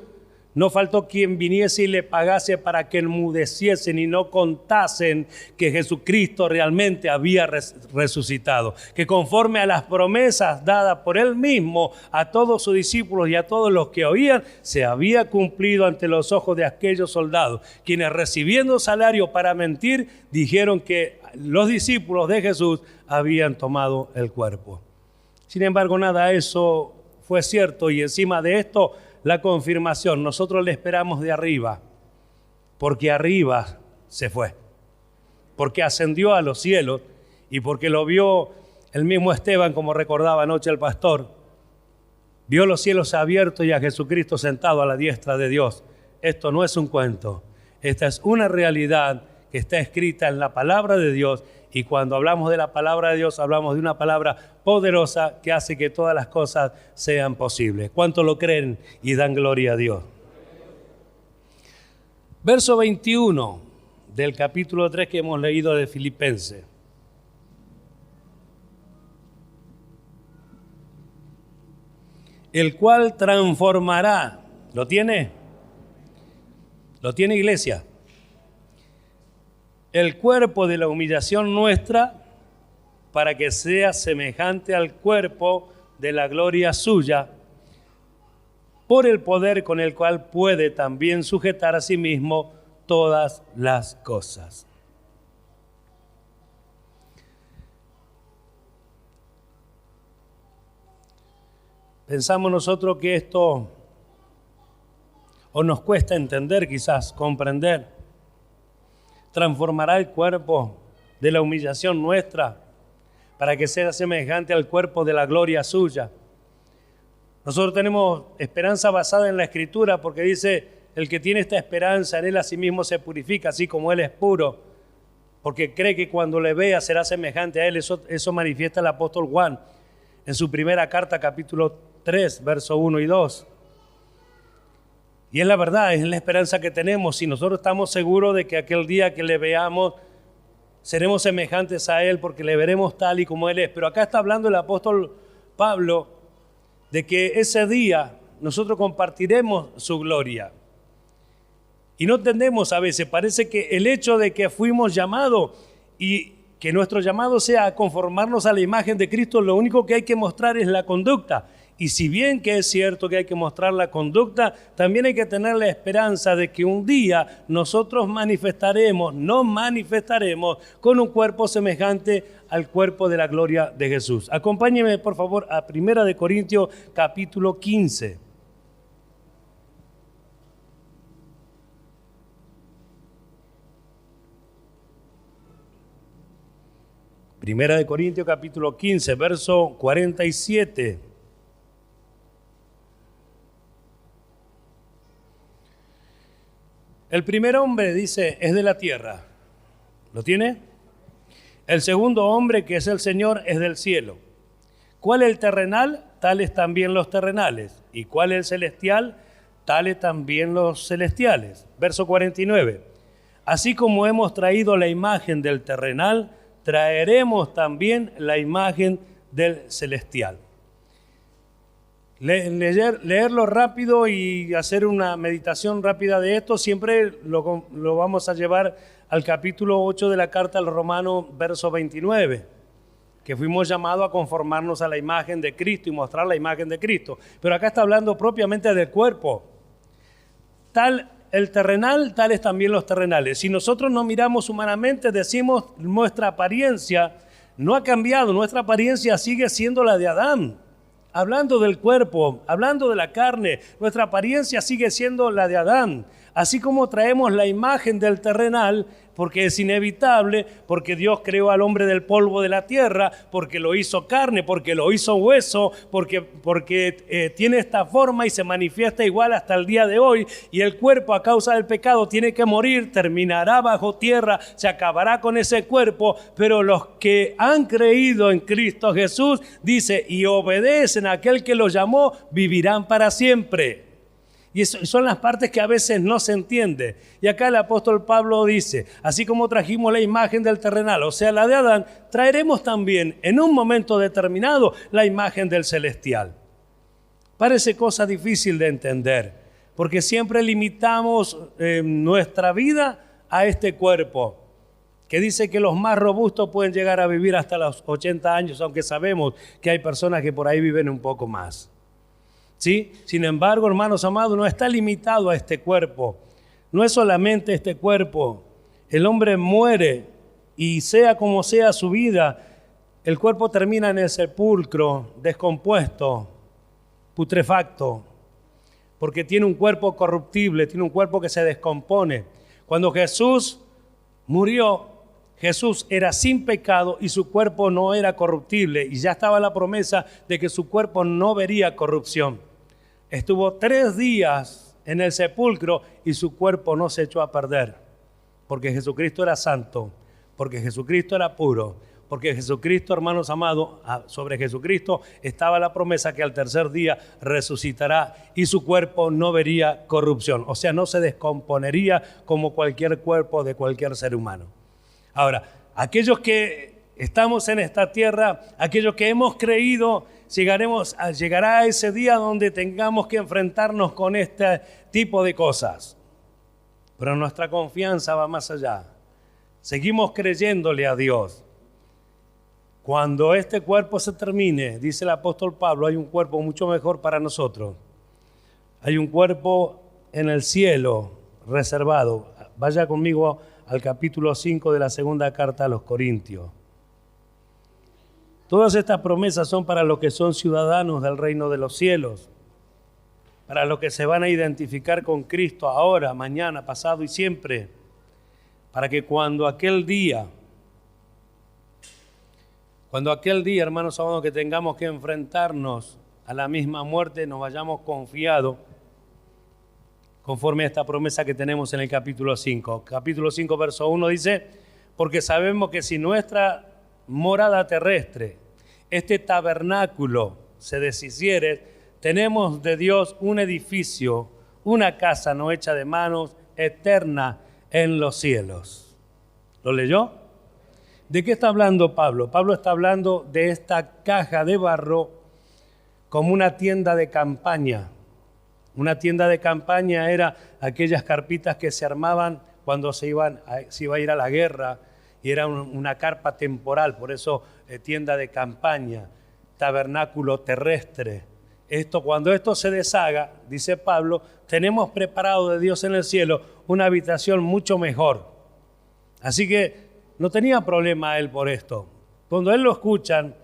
no faltó quien viniese y le pagase para que enmudeciesen y no contasen que Jesucristo realmente había resucitado. Que conforme a las promesas dadas por Él mismo a todos sus discípulos y a todos los que oían, se había cumplido ante los ojos de aquellos soldados, quienes recibiendo salario para mentir, dijeron que los discípulos de Jesús habían tomado el cuerpo. Sin embargo, nada de eso fue cierto, y encima de esto, la confirmación, nosotros le esperamos de arriba, porque arriba se fue, porque ascendió a los cielos y porque lo vio el mismo Esteban, como recordaba anoche el pastor, vio los cielos abiertos y a Jesucristo sentado a la diestra de Dios. Esto no es un cuento, esta es una realidad que está escrita en la palabra de Dios. Y cuando hablamos de la palabra de Dios, hablamos de una palabra poderosa que hace que todas las cosas sean posibles. ¿Cuántos lo creen y dan gloria a Dios? Verso 21 del capítulo 3 que hemos leído de Filipenses. El cual transformará. ¿Lo tiene? ¿Lo tiene, iglesia? El cuerpo de la humillación nuestra, para que sea semejante al cuerpo de la gloria suya, por el poder con el cual puede también sujetar a sí mismo todas las cosas. Pensamos nosotros que esto o nos cuesta entender, quizás comprender. Transformará el cuerpo de la humillación nuestra para que sea semejante al cuerpo de la gloria suya. Nosotros tenemos esperanza basada en la Escritura, porque dice, el que tiene esta esperanza en Él a sí mismo se purifica, así como Él es puro, porque cree que cuando le vea será semejante a Él. Eso manifiesta el apóstol Juan en su primera carta, capítulo 3, verso 1 y 2. Y es la verdad, es la esperanza que tenemos. Si nosotros estamos seguros de que aquel día que le veamos, seremos semejantes a Él, porque le veremos tal y como Él es. Pero acá está hablando el apóstol Pablo de que ese día nosotros compartiremos su gloria. Y no entendemos a veces, parece que el hecho de que fuimos llamados y que nuestro llamado sea a conformarnos a la imagen de Cristo, lo único que hay que mostrar es la conducta. Y si bien que es cierto que hay que mostrar la conducta, también hay que tener la esperanza de que un día nosotros nos manifestaremos con un cuerpo semejante al cuerpo de la gloria de Jesús. Acompáñenme por favor a 1 Corintios capítulo 15. Primera de Corintios capítulo 15, verso 47. El primer hombre, dice, es de la tierra. ¿Lo tiene? El segundo hombre, que es el Señor, es del cielo. ¿Cuál es el terrenal? Tales también los terrenales. ¿Y cuál es el celestial? Tales también los celestiales. Verso 49. Así como hemos traído la imagen del terrenal, traeremos también la imagen del celestial. Leerlo rápido y hacer una meditación rápida de esto, siempre lo vamos a llevar al capítulo 8 de la carta al Romano, verso 29, que fuimos llamados a conformarnos a la imagen de Cristo y mostrar la imagen de Cristo. Pero acá está hablando propiamente del cuerpo. Tal el terrenal, tales también los terrenales. Si nosotros nos miramos humanamente, decimos nuestra apariencia no ha cambiado, nuestra apariencia sigue siendo la de Adán. Hablando del cuerpo, hablando de la carne, nuestra apariencia sigue siendo la de Adán. Así como traemos la imagen del terrenal, porque es inevitable, porque Dios creó al hombre del polvo de la tierra, porque lo hizo carne, porque lo hizo hueso, porque tiene esta forma y se manifiesta igual hasta el día de hoy. Y el cuerpo, a causa del pecado, tiene que morir, terminará bajo tierra, se acabará con ese cuerpo. Pero los que han creído en Cristo Jesús, dice, y obedecen a aquel que los llamó, vivirán para siempre. Y son las partes que a veces no se entiende. Y acá el apóstol Pablo dice, así como trajimos la imagen del terrenal, o sea, la de Adán, traeremos también en un momento determinado la imagen del celestial. Parece cosa difícil de entender, porque siempre limitamos nuestra vida a este cuerpo, que dice que los más robustos pueden llegar a vivir hasta los 80 años, aunque sabemos que hay personas que por ahí viven un poco más. ¿Sí? Sin embargo, hermanos amados, no está limitado a este cuerpo. No es solamente este cuerpo. El hombre muere y sea como sea su vida, el cuerpo termina en el sepulcro, descompuesto, putrefacto, porque tiene un cuerpo corruptible, tiene un cuerpo que se descompone. Cuando Jesús murió, Jesús era sin pecado y su cuerpo no era corruptible, y ya estaba la promesa de que su cuerpo no vería corrupción. Estuvo 3 días en el sepulcro y su cuerpo no se echó a perder, porque Jesucristo era santo, porque Jesucristo era puro, porque Jesucristo, hermanos amados, sobre Jesucristo estaba la promesa que al tercer día resucitará y su cuerpo no vería corrupción, o sea, no se descomponería como cualquier cuerpo de cualquier ser humano. Ahora, aquellos que estamos en esta tierra, aquellos que hemos creído, llegará ese día donde tengamos que enfrentarnos con este tipo de cosas. Pero nuestra confianza va más allá. Seguimos creyéndole a Dios. Cuando este cuerpo se termine, dice el apóstol Pablo, hay un cuerpo mucho mejor para nosotros. Hay un cuerpo en el cielo reservado. Vaya conmigo al capítulo 5 de la segunda carta a los Corintios. Todas estas promesas son para los que son ciudadanos del reino de los cielos, para los que se van a identificar con Cristo ahora, mañana, pasado y siempre, para que cuando aquel día, hermanos amados, que tengamos que enfrentarnos a la misma muerte, nos vayamos confiados conforme a esta promesa que tenemos en el capítulo 5. Capítulo 5, verso 1 dice, porque sabemos que si nuestra morada terrestre, este tabernáculo, se deshiciere, tenemos de Dios un edificio, una casa no hecha de manos, eterna en los cielos. ¿Lo leyó? ¿De qué está hablando Pablo? Pablo está hablando de esta caja de barro como una tienda de campaña. Una tienda de campaña era aquellas carpitas que se armaban cuando se iba a ir a la guerra, y era una carpa temporal, por eso tienda de campaña, tabernáculo terrestre. cuando esto se deshaga, dice Pablo, tenemos preparado de Dios en el cielo una habitación mucho mejor. Así que no tenía problema él por esto. Cuando él lo escuchan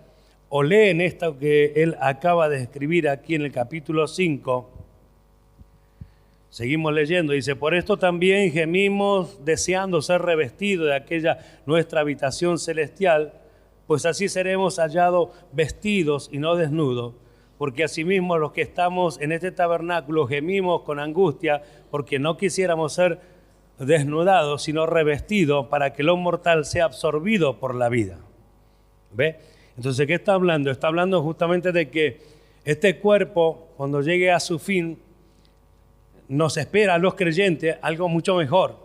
o leen esto que él acaba de escribir aquí en el capítulo 5, seguimos leyendo, dice, por esto también gemimos deseando ser revestidos de aquella nuestra habitación celestial, pues así seremos hallados vestidos y no desnudos, porque asimismo los que estamos en este tabernáculo gemimos con angustia, porque no quisiéramos ser desnudados, sino revestidos para que lo mortal sea absorbido por la vida. ¿Ve? Entonces, ¿qué está hablando? Está hablando justamente de que este cuerpo, cuando llegue a su fin, nos espera a los creyentes algo mucho mejor.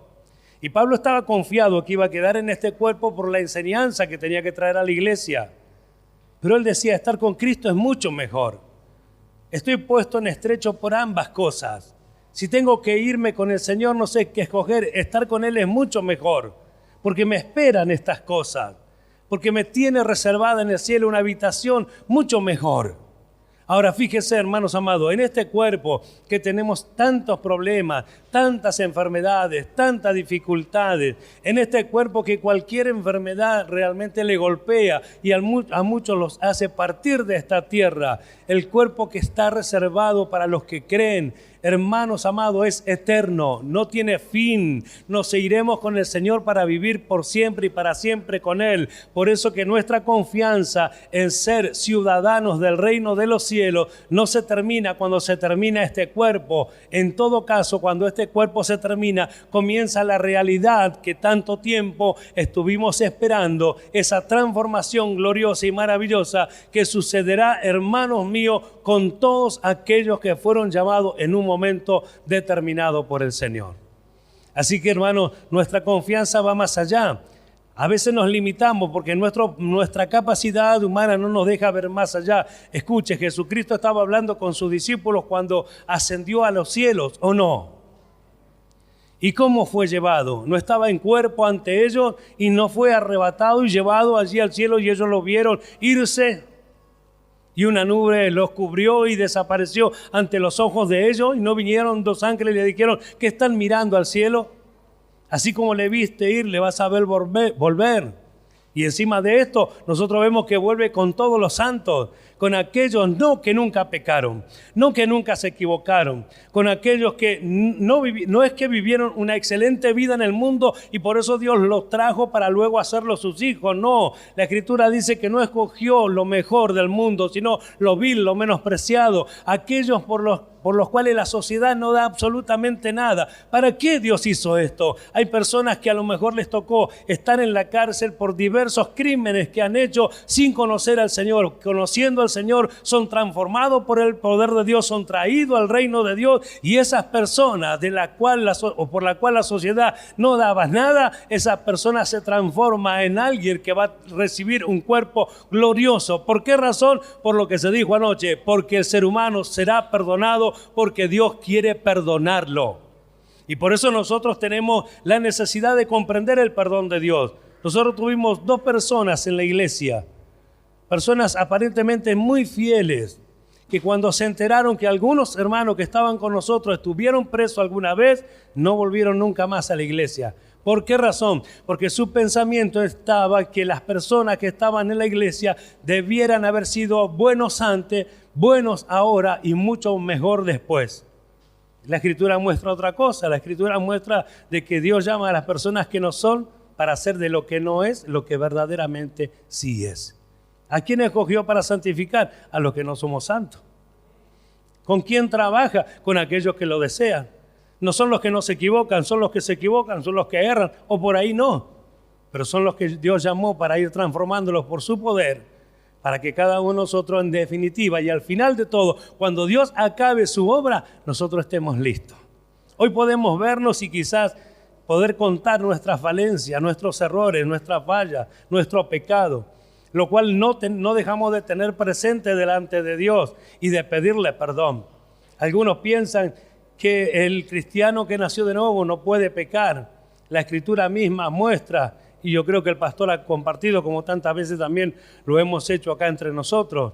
Y Pablo estaba confiado que iba a quedar en este cuerpo por la enseñanza que tenía que traer a la iglesia. Pero él decía, estar con Cristo es mucho mejor. Estoy puesto en estrecho por ambas cosas. Si tengo que irme con el Señor, no sé qué escoger. Estar con Él es mucho mejor, porque me esperan estas cosas, porque me tiene reservada en el cielo una habitación mucho mejor. Ahora fíjese, hermanos amados, en este cuerpo que tenemos tantos problemas, tantas enfermedades, tantas dificultades, en este cuerpo que cualquier enfermedad realmente le golpea y a muchos los hace partir de esta tierra, el cuerpo que está reservado para los que creen, hermanos amados, es eterno, no tiene fin. Nos iremos con el Señor para vivir por siempre y para siempre con Él. Por eso que nuestra confianza en ser ciudadanos del reino de los cielos no se termina cuando se termina este cuerpo. En todo caso, cuando este cuerpo se termina, comienza la realidad que tanto tiempo estuvimos esperando, esa transformación gloriosa y maravillosa que sucederá, hermanos míos, con todos aquellos que fueron llamados en un momento determinado por el Señor. Así que, hermanos, nuestra confianza va más allá. A veces nos limitamos porque nuestra capacidad humana no nos deja ver más allá. Escuche, Jesucristo estaba hablando con sus discípulos cuando ascendió a los cielos, ¿o no? ¿Y cómo fue llevado? No estaba en cuerpo ante ellos y no fue arrebatado y llevado allí al cielo y ellos lo vieron irse. Y una nube los cubrió y desapareció ante los ojos de ellos. Y no vinieron dos ángeles y le dijeron, ¿qué están mirando al cielo? Así como le viste ir, le vas a ver volver. Y encima de esto, nosotros vemos que vuelve con todos los santos, con aquellos no que nunca pecaron, no que nunca se equivocaron, con aquellos que no es que vivieron una excelente vida en el mundo y por eso Dios los trajo para luego hacerlos sus hijos. No, la Escritura dice que no escogió lo mejor del mundo, sino lo vil, lo menospreciado, aquellos por los cuales la sociedad no da absolutamente nada. ¿Para qué Dios hizo esto? Hay personas que a lo mejor les tocó estar en la cárcel por diversos crímenes que han hecho sin conocer al Señor. Conociendo al Señor, son transformados por el poder de Dios, son traídos al reino de Dios, y esas personas por la cual la sociedad no daba nada, esa persona se transforma en alguien que va a recibir un cuerpo glorioso. ¿Por qué razón? Por lo que se dijo anoche, porque el ser humano será perdonado porque Dios quiere perdonarlo. Y por eso nosotros tenemos la necesidad de comprender el perdón de Dios. Nosotros tuvimos dos personas en la iglesia, personas aparentemente muy fieles, que cuando se enteraron que algunos hermanos que estaban con nosotros estuvieron presos alguna vez, no volvieron nunca más a la iglesia. ¿Por qué razón? Porque su pensamiento estaba que las personas que estaban en la iglesia debieran haber sido buenos antes, buenos ahora y mucho mejor después. La Escritura muestra otra cosa. La Escritura muestra de que Dios llama a las personas que no son para hacer de lo que no es lo que verdaderamente sí es. ¿A quién escogió para santificar? A los que no somos santos. ¿Con quién trabaja? Con aquellos que lo desean. No son los que no se equivocan, son los que se equivocan, son los que erran, o por ahí no. Pero son los que Dios llamó para ir transformándolos por su poder, para que cada uno de nosotros en definitiva y al final de todo, cuando Dios acabe su obra, nosotros estemos listos. Hoy podemos vernos y quizás poder contar nuestras falencias, nuestros errores, nuestras fallas, nuestro pecado, lo cual no dejamos de tener presente delante de Dios y de pedirle perdón. Algunos piensan que el cristiano que nació de nuevo no puede pecar. La Escritura misma muestra, y yo creo que el pastor ha compartido, como tantas veces también lo hemos hecho acá entre nosotros,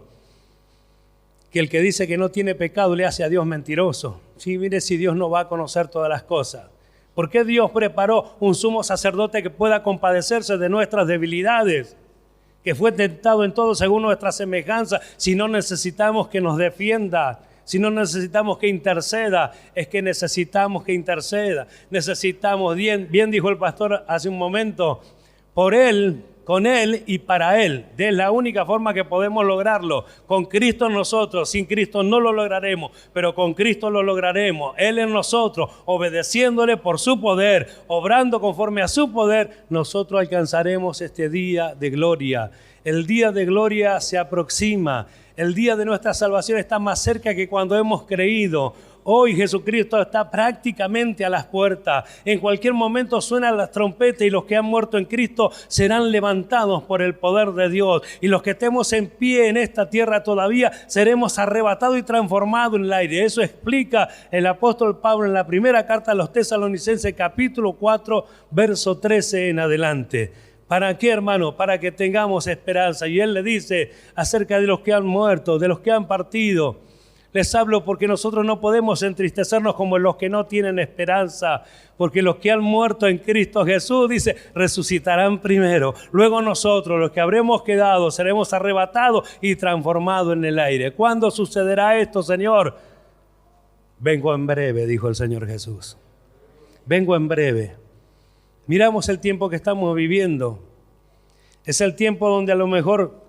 que el que dice que no tiene pecado le hace a Dios mentiroso. Sí, mire si Dios no va a conocer todas las cosas. ¿Por qué Dios preparó un sumo sacerdote que pueda compadecerse de nuestras debilidades? Que fue tentado en todo según nuestra semejanza, si no necesitamos que nos defienda, si no necesitamos que interceda, es que necesitamos que interceda. Necesitamos, bien dijo el pastor hace un momento, por Él, con Él y para Él. Es la única forma que podemos lograrlo. Con Cristo en nosotros, sin Cristo no lo lograremos, pero con Cristo lo lograremos. Él en nosotros, obedeciéndole por su poder, obrando conforme a su poder, nosotros alcanzaremos este día de gloria. El día de gloria se aproxima. El día de nuestra salvación está más cerca que cuando hemos creído. Hoy Jesucristo está prácticamente a las puertas. En cualquier momento suenan las trompetas y los que han muerto en Cristo serán levantados por el poder de Dios. Y los que estemos en pie en esta tierra todavía seremos arrebatados y transformados en el aire. Eso explica el apóstol Pablo en la primera carta a los Tesalonicenses, capítulo 4, verso 13 en adelante. ¿Para qué, hermano? Para que tengamos esperanza. Y él le dice acerca de los que han muerto, de los que han partido. Les hablo porque nosotros no podemos entristecernos como los que no tienen esperanza, porque los que han muerto en Cristo Jesús, dice, resucitarán primero. Luego nosotros, los que habremos quedado, seremos arrebatados y transformados en el aire. ¿Cuándo sucederá esto, Señor? Vengo en breve, dijo el Señor Jesús. Vengo en breve. Miramos el tiempo que estamos viviendo. Es el tiempo donde a lo mejor...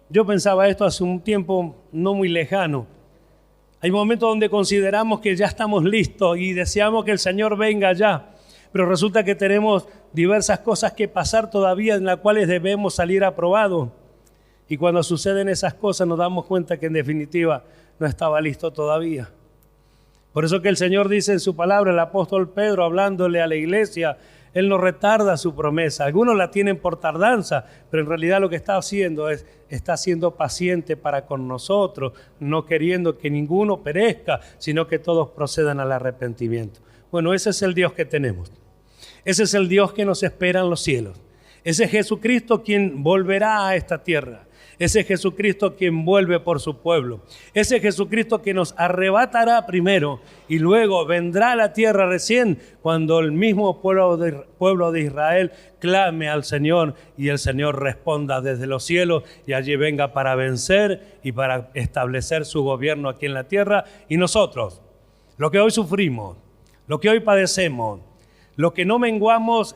Yo pensaba esto hace un tiempo no muy lejano. Hay momentos donde consideramos que ya estamos listos y deseamos que el Señor venga ya. Pero resulta que tenemos diversas cosas que pasar todavía en las cuales debemos salir aprobados. Y cuando suceden esas cosas nos damos cuenta que en definitiva no estaba listo todavía. Por eso que el Señor dice en su palabra, el apóstol Pedro hablándole a la iglesia, Él no retarda su promesa. Algunos la tienen por tardanza, pero en realidad lo que está haciendo es, está siendo paciente para con nosotros, no queriendo que ninguno perezca, sino que todos procedan al arrepentimiento. Bueno, ese es el Dios que tenemos. Ese es el Dios que nos espera en los cielos. Ese es Jesucristo quien volverá a esta tierra. Ese es Jesucristo quien vuelve por su pueblo. Ese es Jesucristo que nos arrebatará primero y luego vendrá a la tierra recién cuando el mismo pueblo de Israel clame al Señor y el Señor responda desde los cielos y allí venga para vencer y para establecer su gobierno aquí en la tierra. Y nosotros, lo que hoy sufrimos, lo que hoy padecemos, lo que no menguamos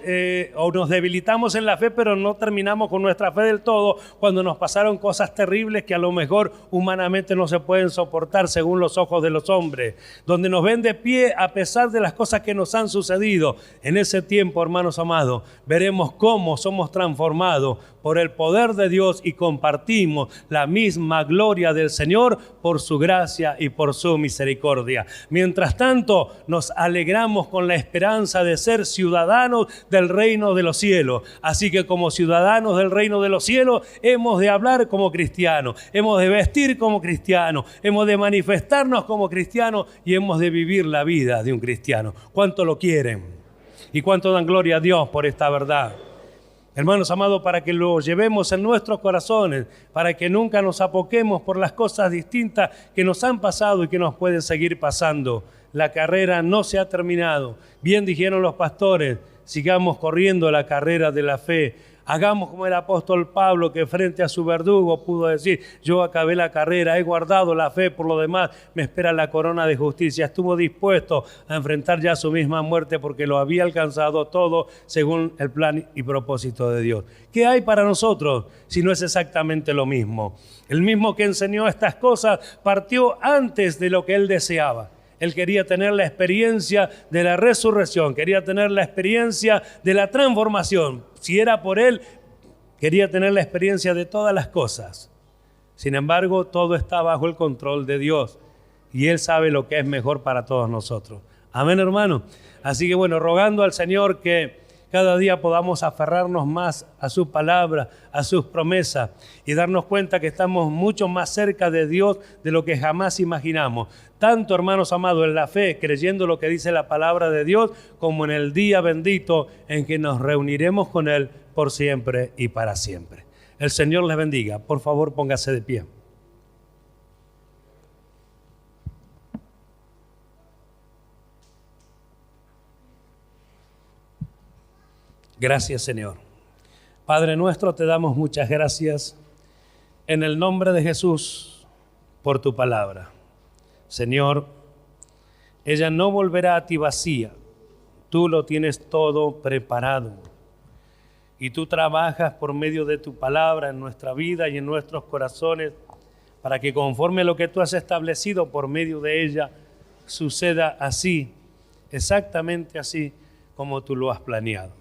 o nos debilitamos en la fe, pero no terminamos con nuestra fe del todo cuando nos pasaron cosas terribles que a lo mejor humanamente no se pueden soportar según los ojos de los hombres, donde nos ven de pie a pesar de las cosas que nos han sucedido. En ese tiempo, hermanos amados, veremos cómo somos transformados por el poder de Dios y compartimos la misma gloria del Señor por su gracia y por su misericordia. Mientras tanto, nos alegramos con la esperanza de ser ciudadanos del reino de los cielos. Así que como ciudadanos del reino de los cielos, hemos de hablar como cristianos, hemos de vestir como cristianos, hemos de manifestarnos como cristianos y hemos de vivir la vida de un cristiano. ¿Cuánto lo quieren? ¿Y cuánto dan gloria a Dios por esta verdad? Hermanos amados, para que lo llevemos en nuestros corazones, para que nunca nos apoquemos por las cosas distintas que nos han pasado y que nos pueden seguir pasando. La carrera no se ha terminado. Bien dijeron los pastores, sigamos corriendo la carrera de la fe. Hagamos como el apóstol Pablo, que frente a su verdugo pudo decir, yo acabé la carrera, he guardado la fe, por lo demás me espera la corona de justicia. Estuvo dispuesto a enfrentar ya su misma muerte porque lo había alcanzado todo según el plan y propósito de Dios. ¿Qué hay para nosotros si no es exactamente lo mismo? El mismo que enseñó estas cosas partió antes de lo que él deseaba. Él quería tener la experiencia de la resurrección, quería tener la experiencia de la transformación. Si era por él, quería tener la experiencia de todas las cosas. Sin embargo, todo está bajo el control de Dios y Él sabe lo que es mejor para todos nosotros. Amén, hermano. Así que bueno, rogando al Señor que cada día podamos aferrarnos más a su palabra, a sus promesas y darnos cuenta que estamos mucho más cerca de Dios de lo que jamás imaginamos. Tanto, hermanos amados, en la fe, creyendo lo que dice la palabra de Dios, como en el día bendito en que nos reuniremos con Él por siempre y para siempre. El Señor les bendiga. Por favor, póngase de pie. Gracias, Señor. Padre nuestro, te damos muchas gracias en el nombre de Jesús por tu palabra. Señor, ella no volverá a ti vacía. Tú lo tienes todo preparado. Y tú trabajas por medio de tu palabra en nuestra vida y en nuestros corazones para que conforme a lo que tú has establecido por medio de ella, suceda así, exactamente así como tú lo has planeado.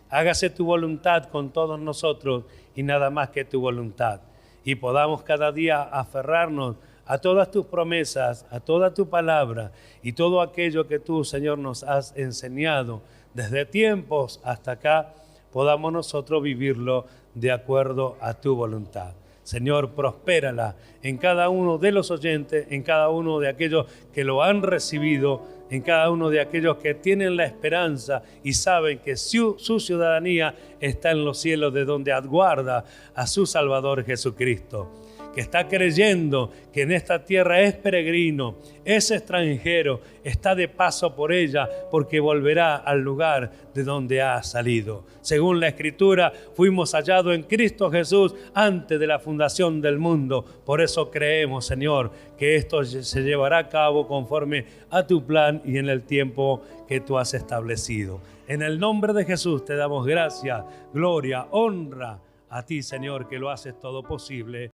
Hágase tu voluntad con todos nosotros y nada más que tu voluntad. Y podamos cada día aferrarnos a todas tus promesas, a toda tu palabra y todo aquello que tú, Señor, nos has enseñado desde tiempos hasta acá, podamos nosotros vivirlo de acuerdo a tu voluntad. Señor, prospérala en cada uno de los oyentes, en cada uno de aquellos que lo han recibido, en cada uno de aquellos que tienen la esperanza y saben que su ciudadanía está en los cielos, de donde aguarda a su Salvador Jesucristo, que está creyendo que en esta tierra es peregrino, es extranjero, está de paso por ella, porque volverá al lugar de donde ha salido. Según la Escritura, fuimos hallados en Cristo Jesús antes de la fundación del mundo. Por eso creemos, Señor, que esto se llevará a cabo conforme a tu plan y en el tiempo que tú has establecido. En el nombre de Jesús te damos gracias, gloria, honra a ti, Señor, que lo haces todo posible.